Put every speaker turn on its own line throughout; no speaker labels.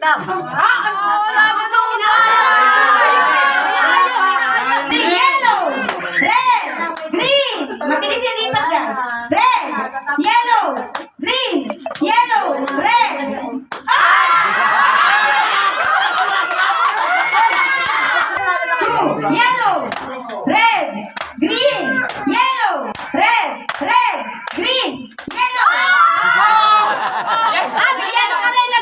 Stop.
Yellow, red, green. Mabilis yung lipat ka. Red, yellow, green, yellow, red. Two, yellow, red, green, yellow, red, green, yellow.
Yes! Yellow ka rin.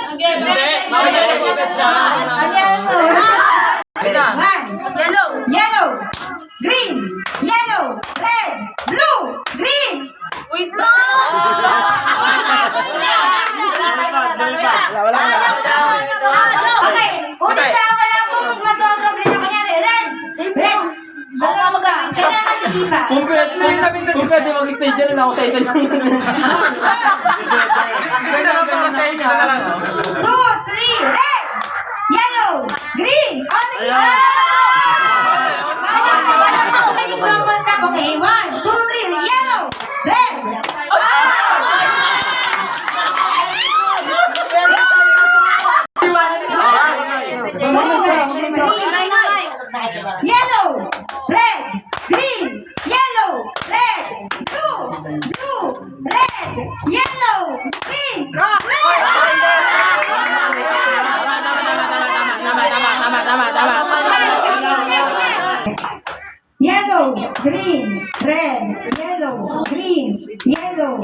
One, yellow, green, yellow, red, blue, green.
Wait lang!
Okay, ulit na wala po magmatodoble na kanyari. Red, red. Dalawa ka. Kailangan sa lipa.
Kung pwede mag-stay dyan na ako sa isa lang.
Two, three, red, yellow, green. Okay, one, two, three, yellow, red. Yellow, red, green, yellow, red, blue, red, yellow, green. Yellow, green, red, yellow, green, yellow.